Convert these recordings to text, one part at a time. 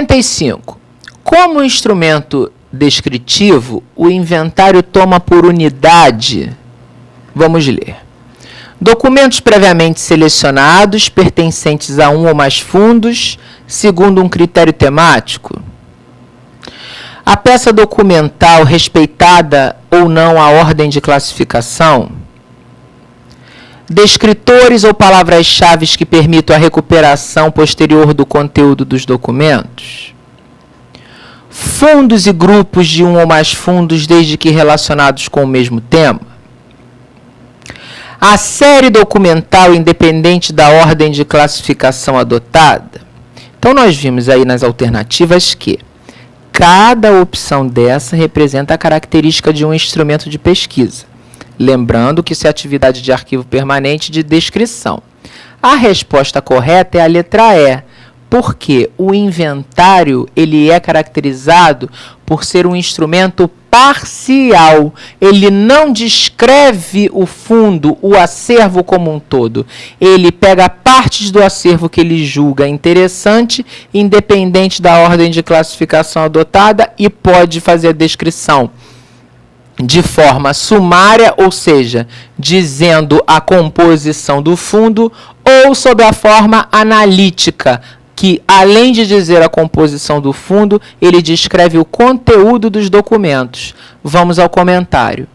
45. Como instrumento descritivo, o inventário toma por unidade. Vamos ler. Documentos previamente selecionados, pertencentes a um ou mais fundos, segundo um critério temático. A peça documental respeitada ou não a ordem de classificação. Descritores ou palavras-chave que permitam a recuperação posterior do conteúdo dos documentos. Fundos e grupos de um ou mais fundos, desde que relacionados com o mesmo tema. A série documental independente da ordem de classificação adotada. Então, nós vimos aí nas alternativas que cada opção dessa representa a característica de um instrumento de pesquisa. Lembrando que isso é atividade de arquivo permanente de descrição. A resposta correta é a letra E, porque o inventário ele é caracterizado por ser um instrumento parcial. Ele não descreve o fundo, o acervo como um todo. Ele pega partes do acervo que ele julga interessante, independente da ordem de classificação adotada, e pode fazer a descrição de forma sumária, ou seja, dizendo a composição do fundo, ou sob a forma analítica, que, além de dizer a composição do fundo, ele descreve o conteúdo dos documentos. Vamos ao comentário.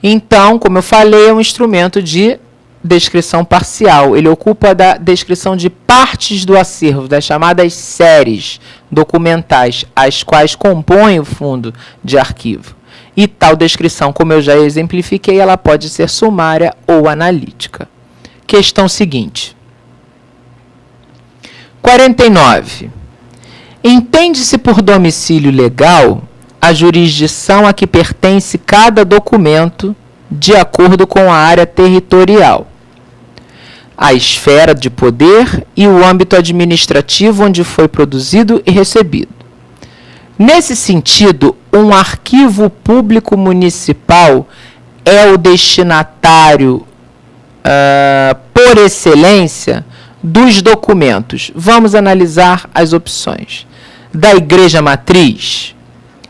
Então, como eu falei, é um instrumento de descrição parcial. Ele ocupa da descrição de partes do acervo, das chamadas séries documentais, as quais compõem o fundo de arquivo. E tal descrição, como eu já exemplifiquei, ela pode ser sumária ou analítica. Questão seguinte. 49. Entende-se por domicílio legal a jurisdição a que pertence cada documento de acordo com a área territorial, a esfera de poder e o âmbito administrativo onde foi produzido e recebido. Nesse sentido, um arquivo público municipal é o destinatário, por excelência, dos documentos. Vamos analisar as opções. Da Igreja Matriz,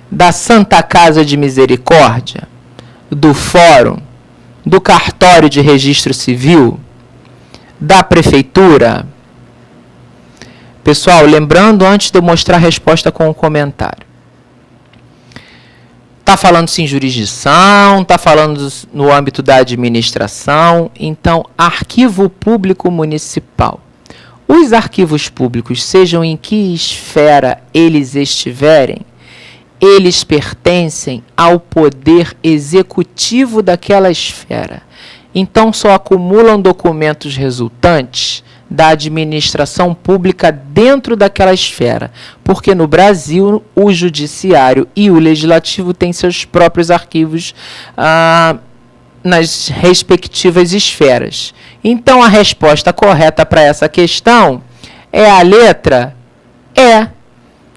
da Santa Casa de Misericórdia, do Fórum, do Cartório de Registro Civil, da Prefeitura. Pessoal, lembrando antes de eu mostrar a resposta com o comentário. Está falando-se em jurisdição, está falando no âmbito da administração. Então, arquivo público municipal. Os arquivos públicos, sejam em que esfera eles estiverem, eles pertencem ao poder executivo daquela esfera. Então, só acumulam documentos resultantes da administração pública dentro daquela esfera, porque no Brasil o judiciário e o legislativo têm seus próprios arquivos nas respectivas esferas. Então, a resposta correta para essa questão é a letra E.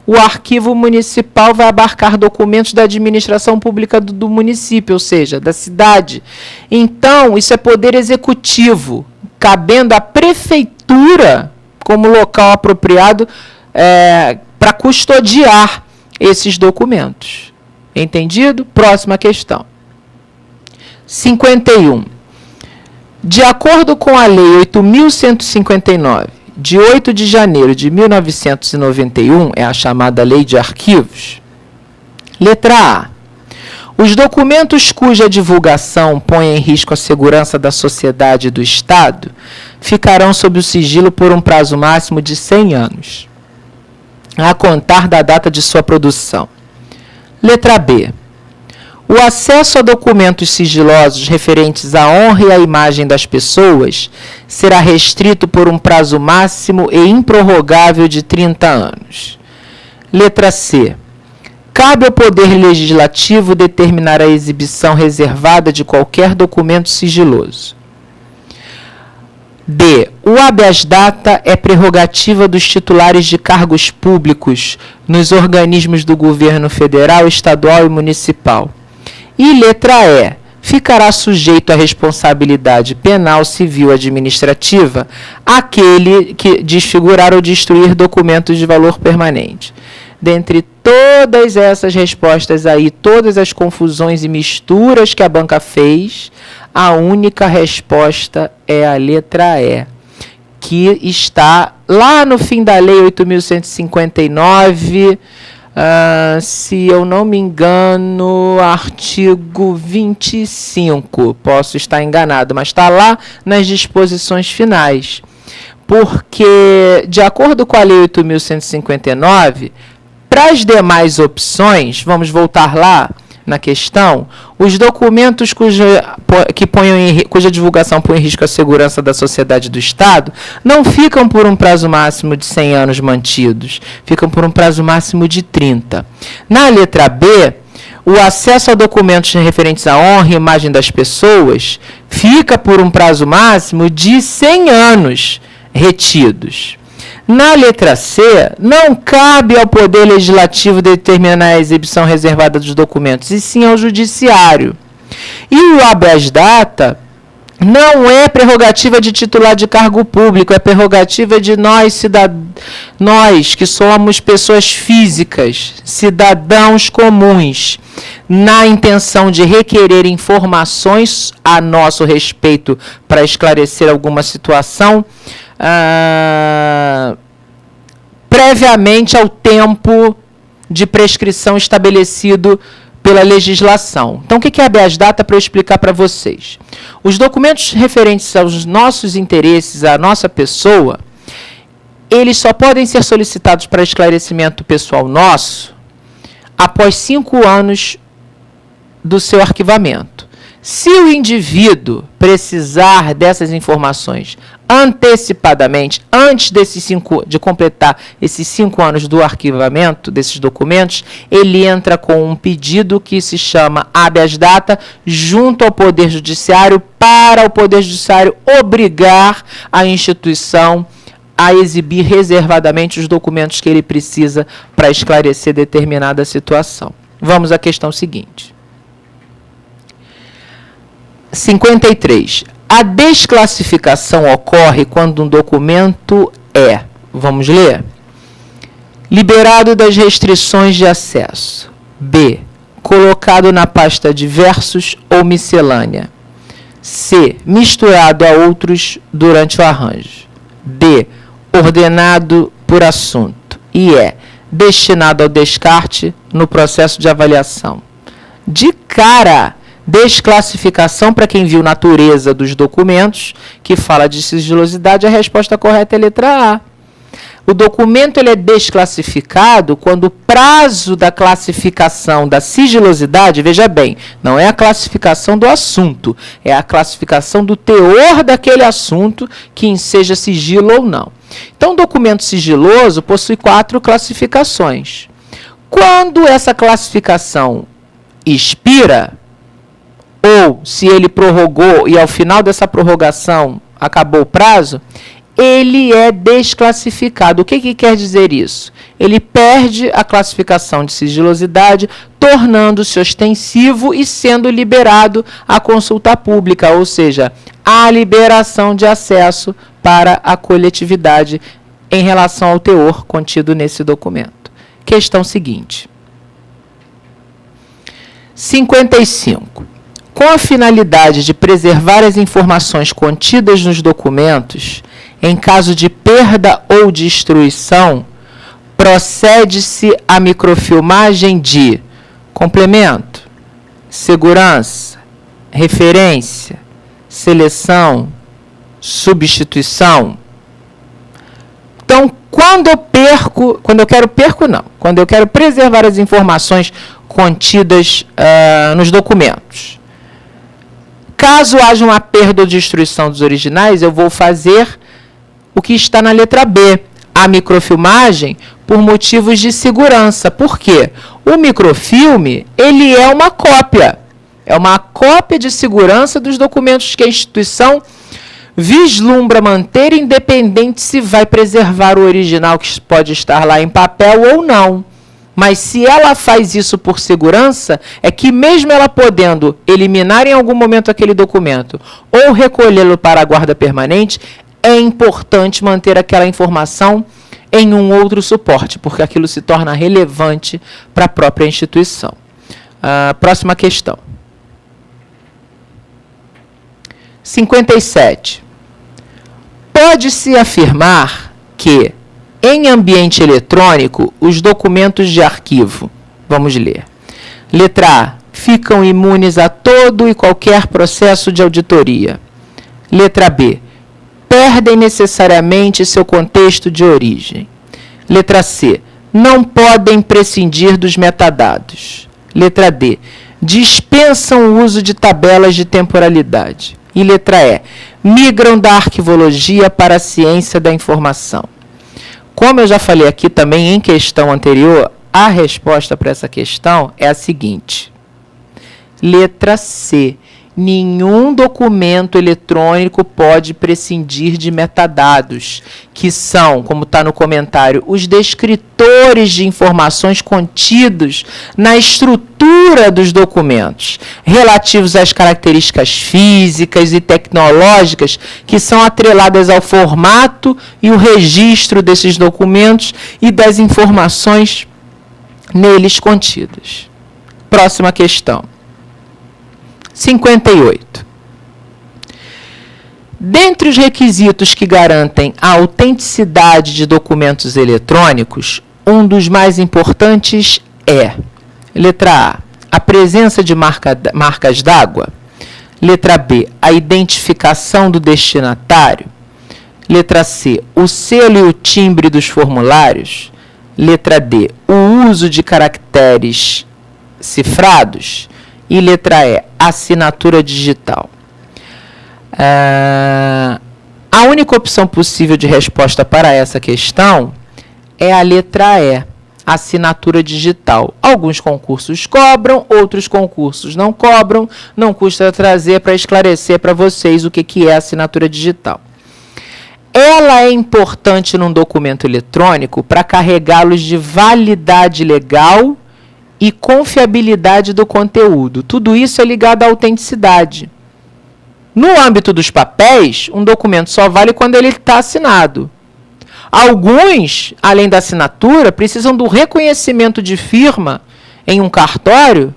O arquivo municipal vai abarcar documentos da administração pública do município, ou seja, da cidade. Então, isso é poder executivo, cabendo à prefeitura como local apropriado para custodiar esses documentos. Entendido? Próxima questão. 51. De acordo com a Lei 8.159, de 8 de janeiro de 1991, é a chamada Lei de Arquivos. Letra A. Os documentos cuja divulgação põe em risco a segurança da sociedade e do Estado ficarão sob o sigilo por um prazo máximo de 100 anos, a contar da data de sua produção. Letra B. O acesso a documentos sigilosos referentes à honra e à imagem das pessoas será restrito por um prazo máximo e improrrogável de 30 anos. Letra C. Cabe ao Poder Legislativo determinar a exibição reservada de qualquer documento sigiloso. D. O habeas data é prerrogativa dos titulares de cargos públicos nos organismos do governo federal, estadual e municipal. E letra E. ficará sujeito à responsabilidade penal, civil, administrativa aquele que desfigurar ou destruir documentos de valor permanente. Dentre todas essas respostas aí, todas as confusões e misturas que a banca fez, a única resposta é a letra E, que está lá no fim da Lei 8.159, se eu não me engano, artigo 25. Posso estar enganado, mas está lá nas disposições finais. Porque, de acordo com a Lei 8.159, para as demais opções, vamos voltar lá na questão, os documentos cuja divulgação põe em risco a segurança da sociedade e do Estado não ficam por um prazo máximo de 100 anos mantidos, ficam por um prazo máximo de 30. Na letra B, o acesso a documentos referentes à honra e imagem das pessoas fica por um prazo máximo de 100 anos retidos. Na letra C, não cabe ao Poder Legislativo determinar a exibição reservada dos documentos, e sim ao Judiciário. E o habeas data não é prerrogativa de titular de cargo público, é prerrogativa de nós que somos pessoas físicas, cidadãos comuns, na intenção de requerer informações a nosso respeito para esclarecer alguma situação, previamente ao tempo de prescrição estabelecido pela legislação. Então, o que é habeas data para eu explicar para vocês? Os documentos referentes aos nossos interesses, à nossa pessoa, eles só podem ser solicitados para esclarecimento pessoal nosso após 5 anos do seu arquivamento. Se o indivíduo precisar dessas informações antecipadamente, antes de completar esses 5 anos do arquivamento desses documentos, ele entra com um pedido que se chama habeas data junto ao Poder Judiciário, para o Poder Judiciário obrigar a instituição a exibir reservadamente os documentos que ele precisa para esclarecer determinada situação. Vamos à questão seguinte. 53. A desclassificação ocorre quando um documento é, vamos ler, liberado das restrições de acesso. B. Colocado na pasta diversos ou miscelânea. C. Misturado a outros durante o arranjo. D. Ordenado por assunto. E E. Destinado ao descarte no processo de avaliação. De cara, desclassificação, para quem viu natureza dos documentos, que fala de sigilosidade, a resposta correta é a letra A. O documento ele é desclassificado quando o prazo da classificação da sigilosidade, veja bem, não é a classificação do assunto, é a classificação do teor daquele assunto, que seja sigilo ou não. Então, o documento sigiloso possui 4 classificações. Quando essa classificação expira, ou se ele prorrogou e ao final dessa prorrogação acabou o prazo, ele é desclassificado. O que quer dizer isso? Ele perde a classificação de sigilosidade, tornando-se ostensivo e sendo liberado à consulta pública, ou seja, à liberação de acesso para a coletividade em relação ao teor contido nesse documento. Questão seguinte. 55. Com a finalidade de preservar as informações contidas nos documentos, em caso de perda ou destruição, procede-se à microfilmagem de complemento, segurança, referência, seleção, substituição. Então, quando eu quero preservar as informações contidas nos documentos, caso haja uma perda ou destruição dos originais, eu vou fazer o que está na letra B, a microfilmagem, por motivos de segurança. Por quê? O microfilme, ele é uma cópia de segurança dos documentos que a instituição vislumbra manter, independente se vai preservar o original que pode estar lá em papel ou não. Mas se ela faz isso por segurança, é que mesmo ela podendo eliminar em algum momento aquele documento ou recolhê-lo para a guarda permanente, é importante manter aquela informação em um outro suporte, porque aquilo se torna relevante para a própria instituição. Próxima questão. 57. Pode-se afirmar que, em ambiente eletrônico, os documentos de arquivo, vamos ler. Letra A, ficam imunes a todo e qualquer processo de auditoria. Letra B, perdem necessariamente seu contexto de origem. Letra C, não podem prescindir dos metadados. Letra D, dispensam o uso de tabelas de temporalidade. E letra E, migram da arquivologia para a ciência da informação. Como eu já falei aqui também em questão anterior, a resposta para essa questão é a seguinte. Letra C. Nenhum documento eletrônico pode prescindir de metadados, que são, como está no comentário, os descritores de informações contidos na estrutura dos documentos, relativos às características físicas e tecnológicas que são atreladas ao formato e o registro desses documentos e das informações neles contidas. Próxima questão. 58. Dentre os requisitos que garantem a autenticidade de documentos eletrônicos, um dos mais importantes é: letra A, a presença de marcas d'água. Letra B, a identificação do destinatário. Letra C, o selo e o timbre dos formulários. Letra D, o uso de caracteres cifrados. E letra E, assinatura digital. A única opção possível de resposta para essa questão é a letra E, assinatura digital. Alguns concursos cobram, outros concursos não cobram. Não custa trazer para esclarecer para vocês o que é assinatura digital. Ela é importante num documento eletrônico para carregá-los de validade legal e confiabilidade do conteúdo. Tudo isso é ligado à autenticidade. No âmbito dos papéis, um documento só vale quando ele está assinado. Alguns, além da assinatura, precisam do reconhecimento de firma em um cartório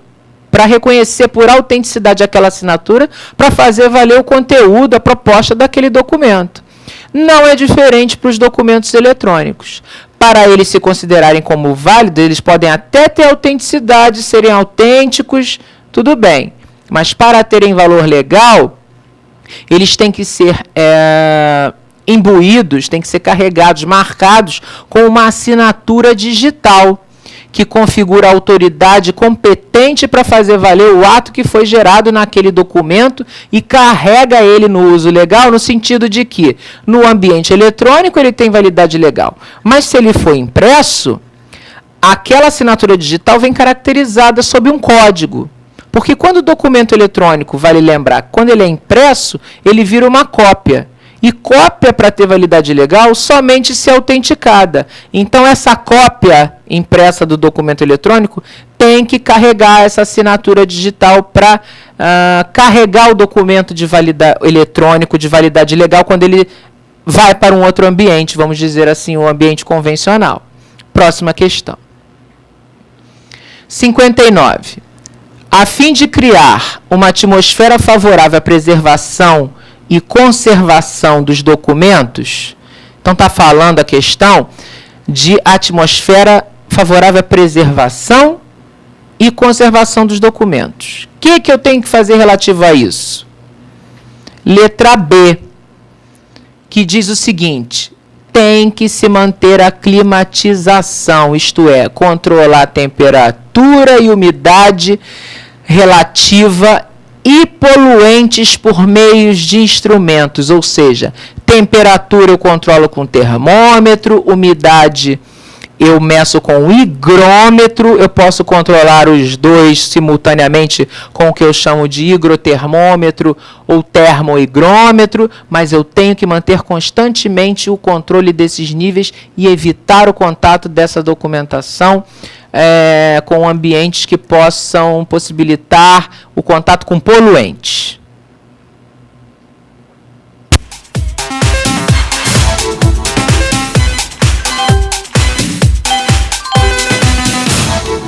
para reconhecer por autenticidade aquela assinatura, para fazer valer o conteúdo, a proposta daquele documento. Não é diferente para os documentos eletrônicos. Para eles se considerarem como válidos, eles podem até ter autenticidade, serem autênticos, tudo bem. Mas para terem valor legal, eles têm que ser imbuídos, têm que ser carregados, marcados com uma assinatura digital, que configura a autoridade competente para fazer valer o ato que foi gerado naquele documento e carrega ele no uso legal, no sentido de que, no ambiente eletrônico, ele tem validade legal. Mas se ele for impresso, aquela assinatura digital vem caracterizada sob um código. Porque quando o documento eletrônico, vale lembrar, quando ele é impresso, ele vira uma cópia. E cópia, para ter validade legal, somente se autenticada. Então, essa cópia impressa do documento eletrônico tem que carregar essa assinatura digital para carregar o documento de eletrônico de validade legal quando ele vai para um outro ambiente, vamos dizer assim, um ambiente convencional. Próxima questão. 59. A fim de criar uma atmosfera favorável à preservação e conservação dos documentos, então está falando a questão de atmosfera favorável à preservação e conservação dos documentos. O que eu tenho que fazer relativo a isso? Letra B, que diz o seguinte: tem que se manter a climatização, isto é, controlar a temperatura e umidade relativa e poluentes por meios de instrumentos, ou seja, temperatura eu controlo com termômetro, umidade eu meço com o higrômetro, eu posso controlar os dois simultaneamente com o que eu chamo de higrotermômetro ou termohigrômetro, mas eu tenho que manter constantemente o controle desses níveis e evitar o contato dessa documentação com ambientes que possam possibilitar o contato com poluentes.